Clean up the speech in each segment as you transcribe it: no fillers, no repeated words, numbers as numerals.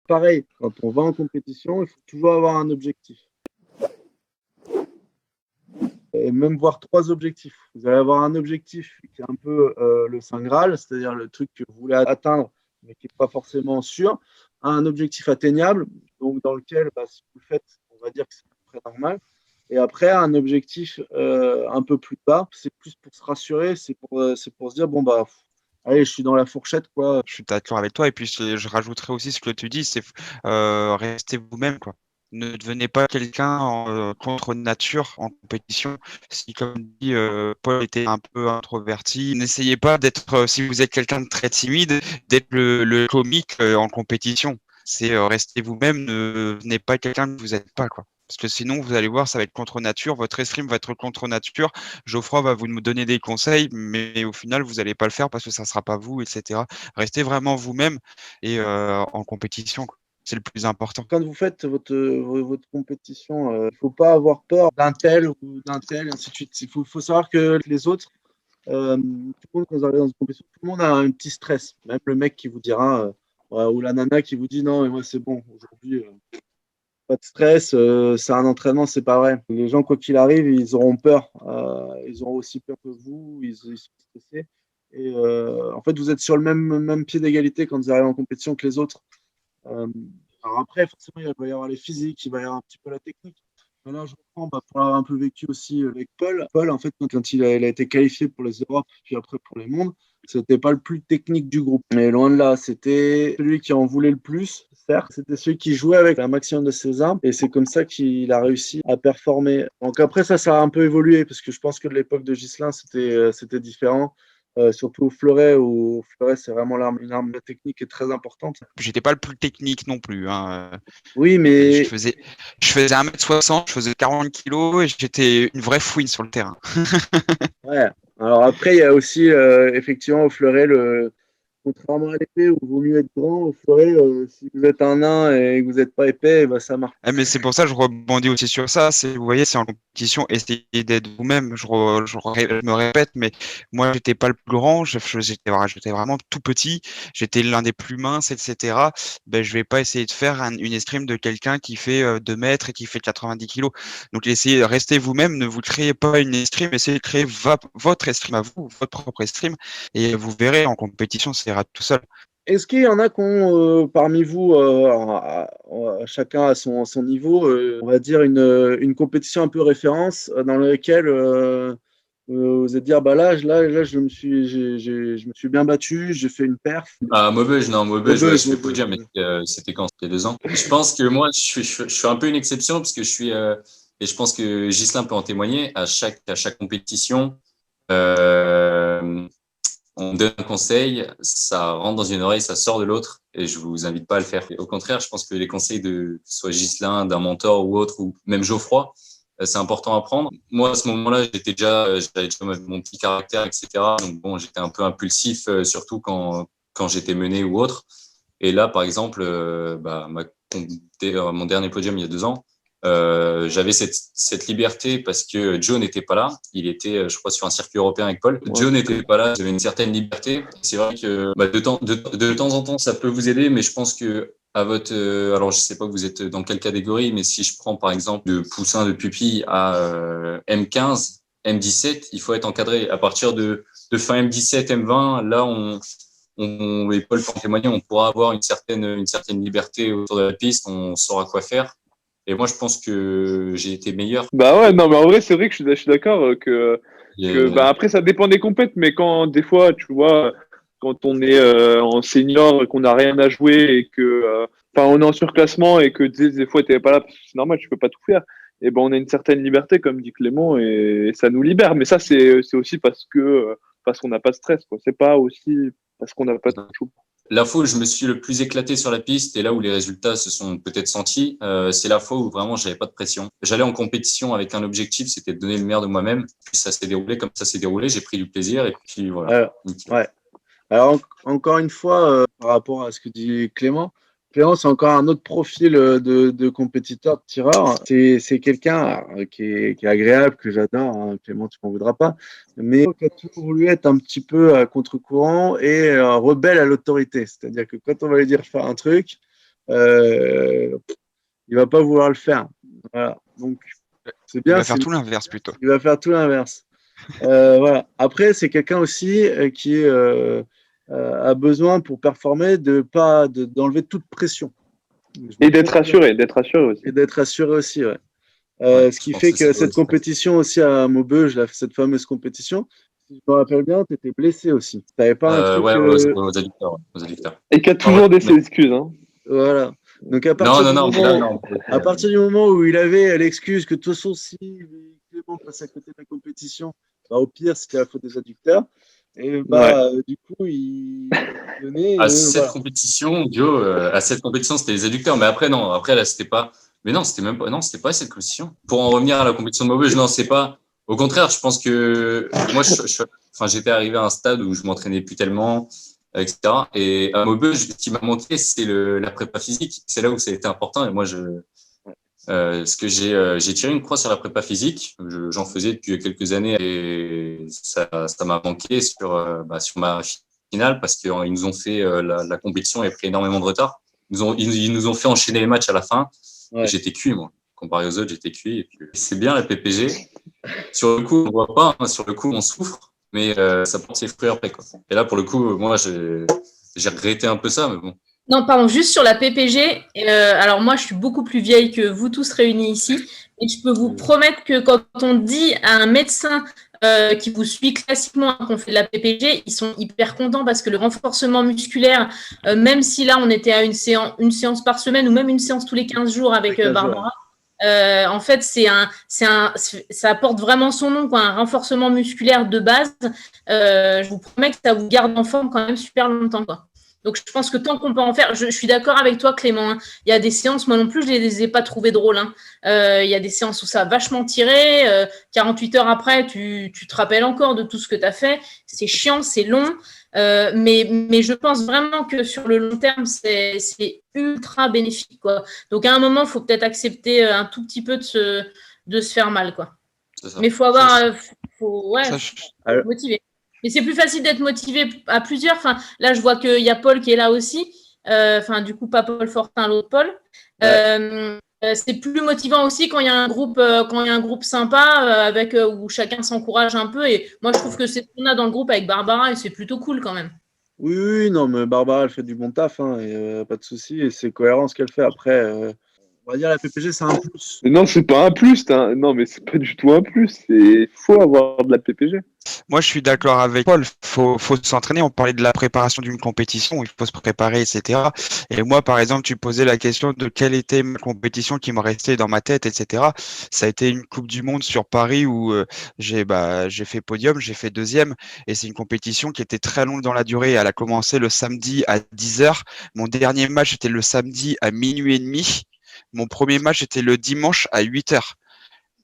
pareil, quand on va en compétition, il faut toujours avoir un objectif. Et même voir 3 objectifs. Vous allez avoir un objectif qui est un peu le Saint Graal, c'est-à-dire le truc que vous voulez atteindre, mais qui n'est pas forcément sûr. Un objectif atteignable, donc dans lequel, si vous le faites, on va dire que c'est à peu près normal. Et après, un objectif un peu plus bas, c'est plus pour se rassurer, c'est pour se dire, bon, allez, je suis dans la fourchette, quoi. Je suis d'accord avec toi. Et puis, je rajouterais aussi ce que tu dis, c'est restez vous-même, quoi. Ne devenez pas quelqu'un contre nature en compétition. Si, comme dit Paul, était un peu introverti, n'essayez pas d'être, si vous êtes quelqu'un de très timide, d'être le comique en compétition. C'est restez vous-même, ne venez pas quelqu'un que vous n'êtes pas, quoi. Parce que sinon, vous allez voir, ça va être contre nature. Votre escrime va être contre nature. Geoffroy va vous donner des conseils, mais au final, vous n'allez pas le faire parce que ça ne sera pas vous, etc. Restez vraiment vous-même et en compétition, quoi. C'est le plus important. Quand vous faites votre compétition, il ne faut pas avoir peur d'un tel ou d'un tel, ainsi de suite. Il faut savoir que les autres, tout le monde, quand vous arrivez dans une compétition, tout le monde a un petit stress. Même le mec qui vous dira, ouais, ou la nana qui vous dit non, mais moi c'est bon, aujourd'hui, pas de stress, c'est un entraînement, c'est pas vrai. Les gens, quoi qu'il arrive, ils auront peur. Ils auront aussi peur que vous, ils sont stressés. Et en fait, vous êtes sur le même pied d'égalité quand vous arrivez en compétition que les autres. Euh, alors après, forcément, il va y avoir les physiques, il va y avoir un petit peu la technique. Mais là, je reprends pour avoir un peu vécu aussi avec Paul. Paul, en fait, quand il a été qualifié pour les Europes, puis après pour les mondes, c'était pas le plus technique du groupe. Mais loin de là, c'était celui qui en voulait le plus, certes. C'était celui qui jouait avec un maximum de ses armes. Et c'est comme ça qu'il a réussi à performer. Donc après, ça a un peu évolué, parce que je pense que de l'époque de Ghislain, c'était différent. Surtout au fleuret, où au fleuret, c'est vraiment une arme technique et très importante. J'étais pas le plus technique non plus, hein. Oui, Je mais faisais, je faisais 1m60, je faisais 40 kilos et j'étais une vraie fouine sur le terrain. ouais. Alors après, il y a aussi effectivement au fleuret, contrairement à l'épée où il vaut mieux être grand, au fleuret, si vous êtes un nain et que vous n'êtes pas épais, ça marche. Ah, mais c'est pour ça que je rebondis aussi sur ça. Vous voyez, c'est en compétition, essayez d'être vous-même. Je me répète, mais moi, j'étais pas le plus grand. J'étais vraiment tout petit. J'étais l'un des plus minces, etc. Ben, je vais pas essayer de faire une escrime de quelqu'un qui fait 2 mètres et qui fait 90 kilos. Donc, essayez, restez vous-même. Ne vous créez pas une escrime. Essayez de créer votre escrime à vous, votre propre escrime. Et vous verrez, en compétition, ça ira tout seul. Est-ce qu'il y en a qui ont, parmi vous, chacun à son niveau, on va dire une compétition un peu référence dans laquelle vous êtes dire, là, je me suis bien battu, j'ai fait une perf. Ah, Maubeuge, non, Maubeuge, ouais, Maubeuge, je fais Maubeuge. podium, mais c'était quand? C'était 2 ans. Je pense que moi, je suis un peu une exception parce que et je pense que Ghislain peut en témoigner, à chaque compétition, euh, on donne un conseil, ça rentre dans une oreille, ça sort de l'autre, et je vous invite pas à le faire. Et au contraire, je pense que les conseils que ce soit Ghislain, d'un mentor ou autre, ou même Geoffroy, c'est important à prendre. Moi, à ce moment-là, j'avais déjà mon petit caractère, etc. Donc bon, j'étais un peu impulsif, surtout quand j'étais mené ou autre. Et là, par exemple, mon dernier podium il y a 2 ans, j'avais cette liberté parce que Joe n'était pas là. Il était, je crois, sur un circuit européen avec Paul. Ouais. Joe n'était pas là. J'avais une certaine liberté. C'est vrai que de temps en temps, ça peut vous aider, mais je pense que à votre, alors je sais pas que vous êtes dans quelle catégorie, mais si je prends par exemple de poussin de pupille à M15, M17, il faut être encadré. À partir de fin M17, M20, là et Paul peut en témoigner, on pourra avoir une certaine liberté autour de la piste, on saura quoi faire. Et moi, je pense que j'ai été meilleur. Bah ouais, non, mais en vrai, c'est vrai que je suis d'accord Et, après, ça dépend des compètes, mais quand des fois, tu vois, quand on est en senior et qu'on n'a rien à jouer et enfin, on est en surclassement et que des fois, tu n'es pas là, parce que c'est normal, tu peux pas tout faire. Et ben, on a une certaine liberté, comme dit Clément, et ça nous libère. Mais ça, c'est aussi parce qu'on n'a pas de stress, quoi. C'est pas aussi parce qu'on n'a pas de chou. la fois où je me suis le plus éclaté sur la piste et là où les résultats se sont peut-être sentis, c'est la fois où vraiment j'avais pas de pression. J'allais en compétition avec un objectif, c'était de donner le meilleur de moi-même. Puis ça s'est déroulé comme ça s'est déroulé, j'ai pris du plaisir et puis voilà. Ouais. Alors, encore une fois, par rapport à ce que dit Clément, c'est encore un autre profil de compétiteur, de tireur. C'est quelqu'un qui est agréable, que j'adore, hein. Clément, tu m'en voudras pas, mais qui a toujours voulu être un petit peu à contre-courant et rebelle à l'autorité. C'est-à-dire que quand on va lui dire de faire un truc, il va pas vouloir le faire. Voilà. Donc, c'est Il bien. va faire tout l'inverse plutôt. Il va faire tout l'inverse. Voilà. Après, c'est quelqu'un aussi qui a besoin pour performer d'enlever toute pression. Et d'être rassuré aussi. Et d'être rassuré aussi, ouais. Ouais, Ce je qui pense fait que que ça cette aussi. compétition aussi à Maubeuge, cette fameuse compétition, si je me rappelle bien, tu étais blessé aussi. Tu n'avais pas un truc. Ouais, aux adducteurs. Ouais, aux adducteurs. Et qui a Ah ouais, toujours des mais- excuses. Hein. Voilà. Donc Non, mais là, non. à partir du moment où il avait l'excuse que de toute façon, si Clément passe à côté de la compétition, bah, au pire, c'était la faute des adducteurs. Et bah, du coup, il donnait. À cette Voilà. compétition, Joe, à cette compétition, c'était les adducteurs. Mais après, non. Après, là, c'était pas. Mais non, c'était même pas. Non, c'était pas cette compétition. Pour en revenir à la compétition de Maubeuge, non, c'est pas. Au contraire, je pense que moi, enfin, j'étais arrivé à un stade où je m'entraînais plus tellement, etc. Et à Maubeuge, ce qui m'a manqué, c'est la prépa physique. C'est là où ça a été important. Et moi, ce que j'ai tiré une croix sur la prépa physique. J'en faisais depuis quelques années et ça m'a manqué sur ma finale parce qu'ils nous ont fait la compétition et pris énormément de retard. Ils nous ont fait enchaîner les matchs à la fin et Ouais. j'étais cuit, moi. Comparé aux autres, j'étais cuit. Et puis, c'est bien la PPG. Sur le coup, on voit pas. Hein, sur le coup, on souffre, mais ça porte ses fruits après, quoi. Et là, pour le coup, moi, j'ai regretté un peu ça, mais bon. Non, pardon, juste sur la PPG. Alors moi, je suis beaucoup plus vieille que vous tous réunis ici, et je peux vous promettre que quand on dit à un médecin qui vous suit classiquement qu'on fait de la PPG, ils sont hyper contents parce que le renforcement musculaire, même si là on était à une séance par semaine ou même une séance tous les 15 jours avec Barbara, en fait, ça apporte vraiment son nom, quoi, un renforcement musculaire de base. Je vous promets que ça vous garde en forme quand même super longtemps, quoi. Donc, je pense que tant qu'on peut en faire, je suis d'accord avec toi, Clément. Hein. Il y a des séances, moi non plus, je ne les ai pas trouvées drôles. Hein. Il y a des séances où ça a vachement tiré. 48 heures après, tu te rappelles encore de tout ce que tu as fait. C'est chiant, c'est long. Mais je pense vraiment que sur le long terme, c'est ultra bénéfique, quoi. Donc, à un moment, il faut peut-être accepter un tout petit peu de se faire mal, quoi. Mais il faut avoir. Faut motiver. Mais c'est plus facile d'être motivé à plusieurs. Enfin, là, je vois qu'il y a Paul qui est là aussi. Enfin, du coup, pas Paul Fortin, l'autre Paul. C'est plus motivant aussi quand il y a un groupe sympa avec où chacun s'encourage un peu. Et moi, je trouve que c'est ce qu'on a dans le groupe avec Barbara et c'est plutôt cool quand même. Oui, non, mais Barbara, elle fait du bon taf, hein, et pas de souci, et c'est cohérent ce qu'elle fait. Après, on va dire la PPG, c'est un plus. Non, c'est pas un plus. Non, mais c'est pas du tout un plus. Il faut avoir de la PPG. Moi, je suis d'accord avec Paul. Faut s'entraîner. On parlait de la préparation d'une compétition. Il faut se préparer, etc. Et moi, par exemple, tu posais la question de quelle était ma compétition qui me restait dans ma tête, etc. Ça a été une Coupe du Monde sur Paris où j'ai fait podium, j'ai fait deuxième. Et c'est une compétition qui était très longue dans la durée. Elle a commencé le samedi à 10h. Mon dernier match était le samedi à minuit et demi. Mon premier match était le dimanche à 8h.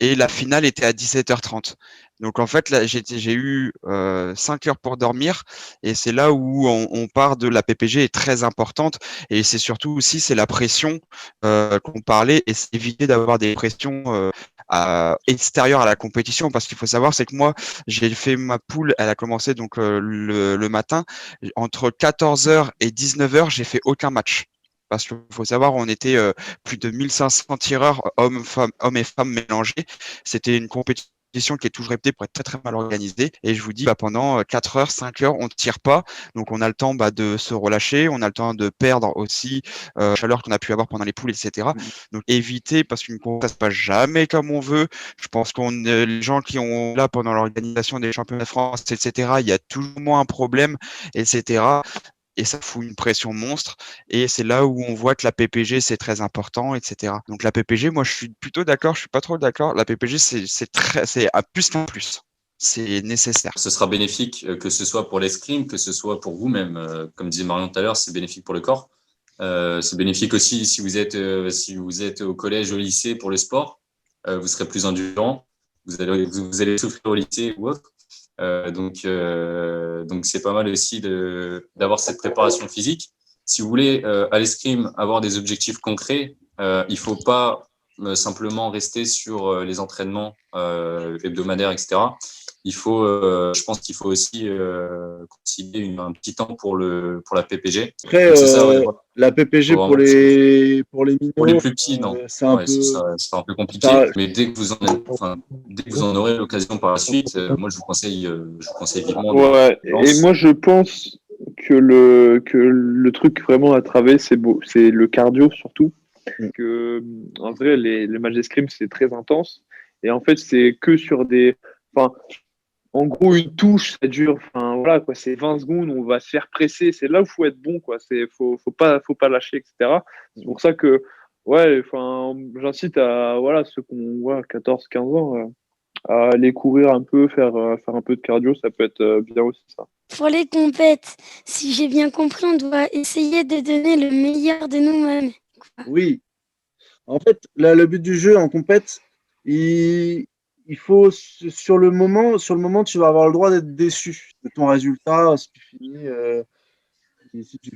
Et la finale était à 17h30. Donc en fait, là, j'ai eu 5 heures pour dormir et c'est là où on part de la PPG est très importante et c'est surtout aussi c'est la pression qu'on parlait et c'est éviter d'avoir des pressions extérieures à la compétition parce qu'il faut savoir c'est que moi j'ai fait ma poule, elle a commencé donc le matin entre 14h et 19h, j'ai fait aucun match. Parce qu'il faut savoir, on était plus de 1500 tireurs, hommes et femmes mélangés. C'était une compétition qui est toujours répétée pour être très très mal organisée. Et je vous dis, pendant 4 heures, 5 heures, on ne tire pas. Donc on a le temps de se relâcher, on a le temps de perdre aussi la chaleur qu'on a pu avoir pendant les poules, etc. Donc éviter, parce qu'une compétition, ça se passe jamais comme on veut. Je pense qu'on les gens qui ont là pendant l'organisation des championnats de France, etc., il y a toujours moins un problème, etc. Et ça fout une pression monstre. Et c'est là où on voit que la PPG, c'est très important, etc. Donc la PPG, moi, je suis plutôt d'accord, je suis pas trop d'accord. La PPG, c'est à plus qu'un plus. C'est nécessaire. Ce sera bénéfique, que ce soit pour l'escrime, que ce soit pour vous-même. Comme disait Marion tout à l'heure, c'est bénéfique pour le corps. C'est bénéfique aussi si vous êtes au collège, au lycée pour le sport. Vous serez plus endurant. Vous allez souffrir au lycée ou autre. Donc c'est pas mal aussi d'avoir cette préparation physique. Si vous voulez à l'escrime avoir des objectifs concrets, il faut pas simplement rester sur les entraînements hebdomadaires, etc. je pense qu'il faut aussi concilier un petit temps pour la PPG. Après, Donc, c'est ça, ouais, voilà. la PPG Faut pour vraiment- les Pour les minots, plus petits, non. c'est un Ouais, peu. c'est un peu compliqué. ça- Mais dès que vous en aurez l'occasion par la suite, moi, je vous conseille vivement de Ouais, et lance. moi je pense que le truc vraiment à travailler, c'est le cardio surtout. Mm. En vrai, les matchs d'escrime, c'est très intense. Et en fait, c'est que sur des. Enfin, en gros, une touche, ça dure. Enfin, voilà, quoi, c'est 20 secondes, on va se faire presser. C'est là où il faut être bon, quoi. Faut pas lâcher, etc. C'est pour ça que, ouais, enfin, j'incite à, voilà, ceux qui ont, ouais, 14, 15 ans, à aller courir un peu, faire un peu de cardio, ça peut être bien aussi, ça. Pour les compètes, si j'ai bien compris, on doit essayer de donner le meilleur de nous-mêmes. Oui. En fait, là, le but du jeu en compète, il faut sur le moment, tu vas avoir le droit d'être déçu de ton résultat si tu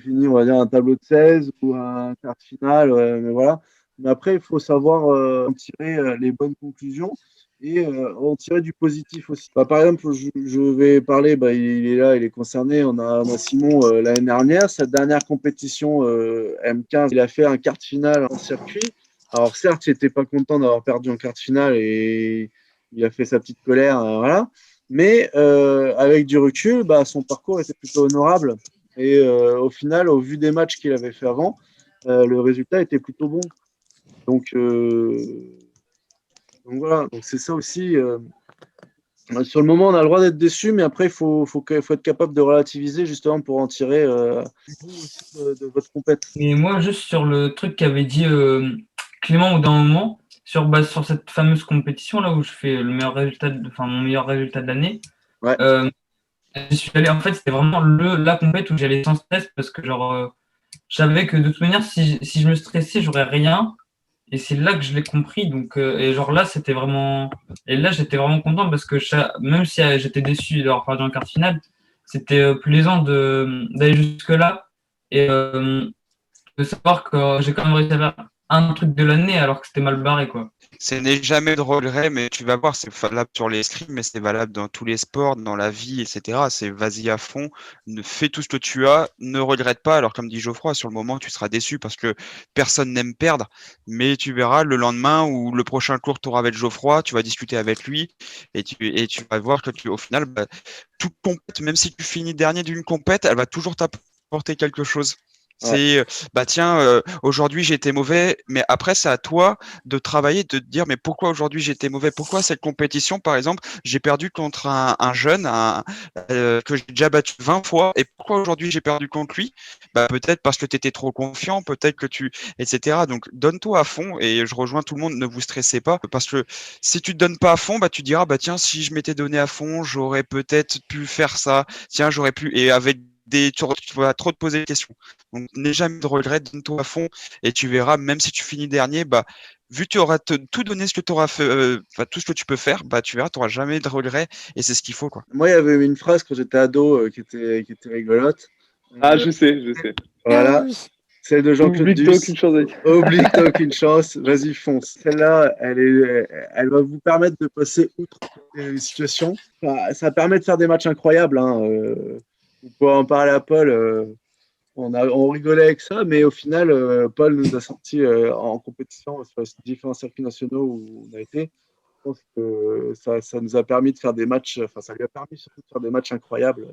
finis, on va dire, un tableau de 16 ou un quart de finale, mais voilà. Mais après, il faut savoir en tirer les bonnes conclusions et en tirer du positif aussi. Bah, par exemple, je vais parler, bah, il est là, il est concerné. On a Simon l'année dernière, sa dernière compétition M15, il a fait un quart de finale en circuit. Alors certes, il n'était pas content d'avoir perdu en quart de finale et il a fait sa petite colère, voilà. Mais avec du recul, bah, son parcours était plutôt honorable. Et au final, au vu des matchs qu'il avait fait avant, le résultat était plutôt bon. Donc, voilà, donc c'est ça aussi. Sur le moment, on a le droit d'être déçu, mais après, faut être capable de relativiser justement pour en tirer du bon aussi de votre compète. Et moi, juste sur le truc qu'avait dit Clément au d'un moment, sur cette fameuse compétition là où je fais le meilleur résultat, enfin mon meilleur résultat de l'année, Ouais. je suis allé, en fait, c'était vraiment la compète où j'allais sans stress parce que genre, je savais que de toute manière, si je me stressais, j'aurais rien. Et c'est là que je l'ai compris. Donc, et genre là, c'était vraiment. Et là, j'étais vraiment content parce que même si j'étais déçu d'avoir perdu en quart de finale, c'était plaisant d'aller jusque-là et de savoir que j'ai quand même réussi à faire un truc de l'année alors que c'était mal barré, quoi. Ce n'est jamais de regret, mais tu vas voir, c'est valable sur les scrims, mais c'est valable dans tous les sports, dans la vie, etc. C'est vas-y à fond, fais tout ce que tu as, ne regrette pas. Alors, comme dit Geoffroy, sur le moment, tu seras déçu parce que personne n'aime perdre, mais tu verras le lendemain ou le prochain cours, tu auras avec Geoffroy, tu vas discuter avec lui et tu vas voir que au final, bah, toute compète, même si tu finis dernier d'une compète, elle va toujours t'apporter quelque chose. Ouais. C'est, bah tiens, aujourd'hui j'ai été mauvais, mais après c'est à toi de travailler, de te dire mais pourquoi aujourd'hui j'ai été mauvais, pourquoi cette compétition par exemple j'ai perdu contre un jeune que j'ai déjà battu 20 fois et pourquoi aujourd'hui j'ai perdu contre lui, bah peut-être parce que tu étais trop confiant, peut-être que etc. Donc donne-toi à fond et je rejoins tout le monde, ne vous stressez pas parce que si tu te donnes pas à fond, bah tu diras bah tiens si je m'étais donné à fond j'aurais peut-être pu faire ça, tiens j'aurais pu et avec tu vas trop te poser des questions. Donc, n'aie jamais de regrets, donne-toi à fond et tu verras, même si tu finis dernier, bah, vu que tu auras tout donné ce que tu auras fait, tout ce que tu peux faire, bah, tu verras, tu n'auras jamais de regrets et c'est ce qu'il faut, quoi. Moi, il y avait une phrase quand j'étais ado qui était rigolote. Ah, je sais. Voilà, Ah oui. celle de Jean-Claude Oublie que t'as Duss. aucune chance avec. Oublie que t'as aucune chance, vas-y, fonce. Celle-là, elle va vous permettre de passer outre les situations. Enfin, ça permet de faire des matchs incroyables. Hein. Vous pouvez en parler à Paul. On rigolait avec ça, mais au final, Paul nous a sortis en compétition sur les différents circuits nationaux où on a été. Je pense que ça nous a permis de faire des matchs, enfin, ça lui a permis surtout de faire des matchs incroyables.